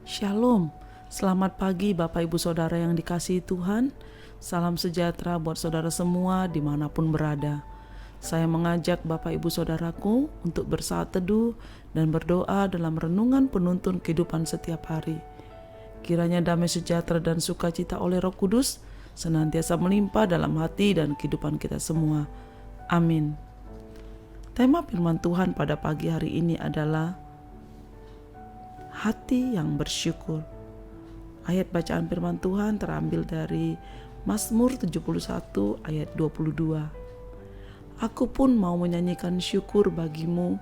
Shalom, selamat pagi Bapak Ibu Saudara yang dikasihi Tuhan. Salam sejahtera buat saudara semua dimanapun berada. Saya mengajak Bapak Ibu Saudaraku untuk bersaat teduh dan berdoa dalam renungan penuntun kehidupan setiap hari. Kiranya damai sejahtera dan sukacita oleh Roh Kudus senantiasa melimpah dalam hati dan kehidupan kita semua. Amin. Tema firman Tuhan pada pagi hari ini adalah hati yang bersyukur. Ayat bacaan firman Tuhan terambil dari Mazmur 71 ayat 22. Aku pun mau menyanyikan syukur bagimu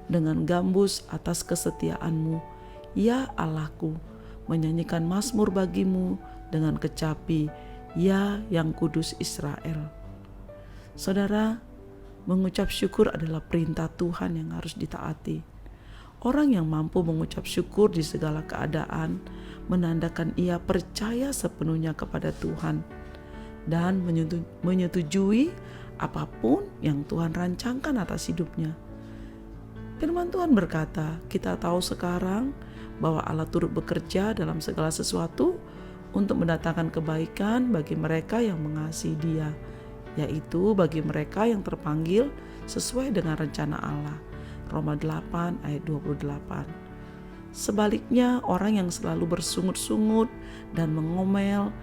dengan gambus atas kesetiaanmu, ya Allahku, menyanyikan mazmur bagimu dengan kecapi, ya yang kudus Israel. Saudara, mengucap syukur adalah perintah Tuhan yang harus ditaati. Orang yang mampu mengucap syukur di segala keadaan menandakan ia percaya sepenuhnya kepada Tuhan dan menyetujui apapun yang Tuhan rancangkan atas hidupnya. Firman Tuhan berkata, kita tahu sekarang bahwa Allah turut bekerja dalam segala sesuatu untuk mendatangkan kebaikan bagi mereka yang mengasihi Dia, yaitu bagi mereka yang terpanggil sesuai dengan rencana Allah. Roma 8 ayat 28. Sebaliknya, orang yang selalu bersungut-sungut dan mengomel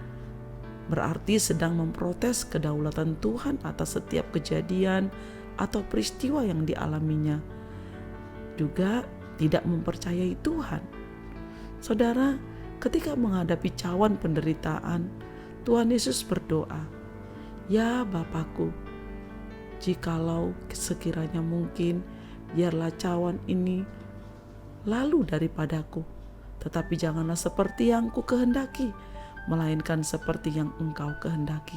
berarti sedang memprotes kedaulatan Tuhan atas setiap kejadian atau peristiwa yang dialaminya. Juga tidak mempercayai Tuhan. Saudara, ketika menghadapi cawan penderitaan, Tuhan Yesus berdoa, "Ya Bapakku, jikalau sekiranya mungkin, biarlah cawan ini lalu daripadaku, tetapi janganlah seperti yang ku kehendaki, melainkan seperti yang Engkau kehendaki."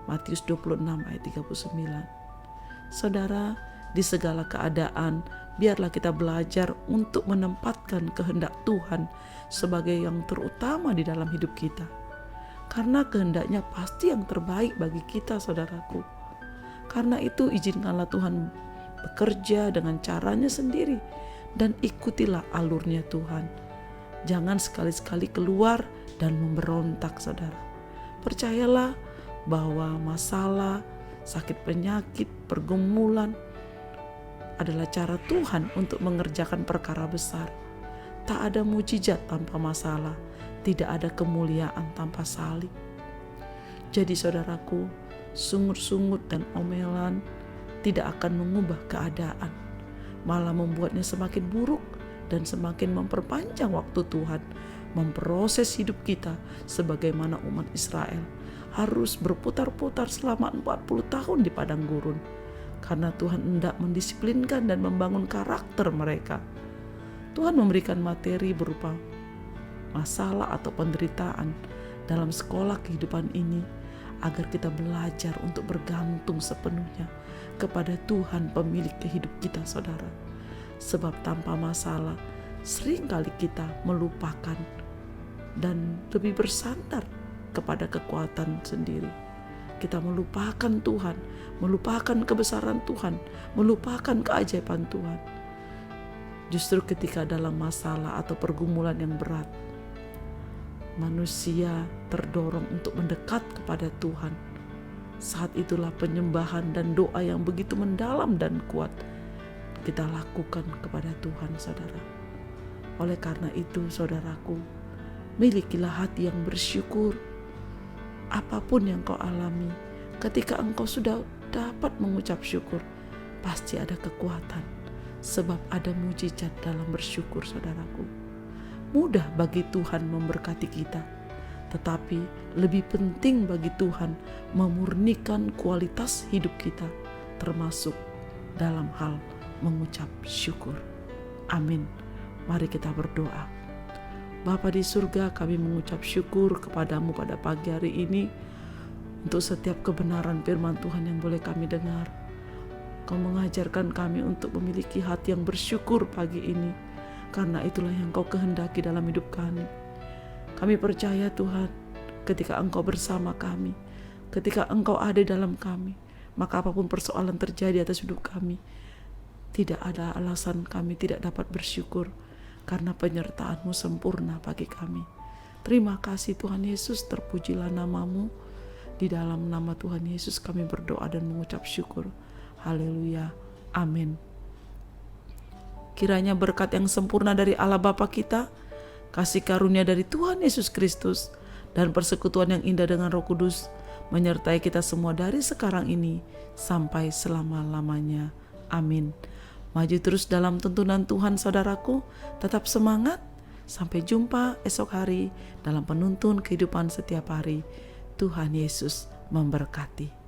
Matius 26 ayat 39. Saudara, di segala keadaan, biarlah kita belajar untuk menempatkan kehendak Tuhan sebagai yang terutama di dalam hidup kita. Karena kehendaknya pasti yang terbaik bagi kita, saudaraku. Karena itu izinkanlah Tuhan bekerja dengan caranya sendiri dan ikutilah alurnya Tuhan. Jangan sekali-sekali keluar dan memberontak, saudara. Percayalah bahwa masalah, sakit penyakit, pergumulan adalah cara Tuhan untuk mengerjakan perkara besar. Tak ada mujizat tanpa masalah, tidak ada kemuliaan tanpa salib. Jadi saudaraku, sungut-sungut dan omelan tidak akan mengubah keadaan, malah membuatnya semakin buruk dan semakin memperpanjang waktu Tuhan memproses hidup kita sebagaimana umat Israel harus berputar-putar selama 40 tahun di padang gurun karena Tuhan hendak mendisiplinkan dan membangun karakter mereka. Tuhan memberikan materi berupa masalah atau penderitaan dalam sekolah kehidupan ini agar kita belajar untuk bergantung sepenuhnya kepada Tuhan pemilik kehidup kita, saudara. Sebab tanpa masalah seringkali kita melupakan dan lebih bersandar kepada kekuatan sendiri. Kita melupakan Tuhan, melupakan kebesaran Tuhan, melupakan keajaiban Tuhan. Justru ketika dalam masalah atau pergumulan yang berat, manusia terdorong untuk mendekat kepada Tuhan. Saat itulah penyembahan dan doa yang begitu mendalam dan kuat kita lakukan kepada Tuhan, saudara. Oleh karena itu, saudaraku, milikilah hati yang bersyukur. Apapun yang kau alami, ketika engkau sudah dapat mengucap syukur, pasti ada kekuatan, sebab ada mujizat dalam bersyukur, saudaraku. Mudah bagi Tuhan memberkati kita, tetapi lebih penting bagi Tuhan memurnikan kualitas hidup kita, termasuk dalam hal mengucap syukur. Amin. Mari kita berdoa. Bapa di surga, kami mengucap syukur kepadamu pada pagi hari ini untuk setiap kebenaran firman Tuhan yang boleh kami dengar. Kau mengajarkan kami untuk memiliki hati yang bersyukur pagi ini, karena itulah yang Kau kehendaki dalam hidup kami. Kami percaya Tuhan, ketika Engkau bersama kami, ketika Engkau ada dalam kami, maka apapun persoalan terjadi atas hidup kami, tidak ada alasan kami tidak dapat bersyukur, karena penyertaan-Mu sempurna bagi kami. Terima kasih Tuhan Yesus, terpujilah nama-Mu. Di dalam nama Tuhan Yesus kami berdoa dan mengucap syukur. Haleluya. Amin. Kiranya berkat yang sempurna dari Allah Bapa kita, kasih karunia dari Tuhan Yesus Kristus, dan persekutuan yang indah dengan Roh Kudus menyertai kita semua dari sekarang ini sampai selama-lamanya. Amin. Maju terus dalam tuntunan Tuhan saudaraku, tetap semangat. Sampai jumpa esok hari dalam penuntun kehidupan setiap hari. Tuhan Yesus memberkati.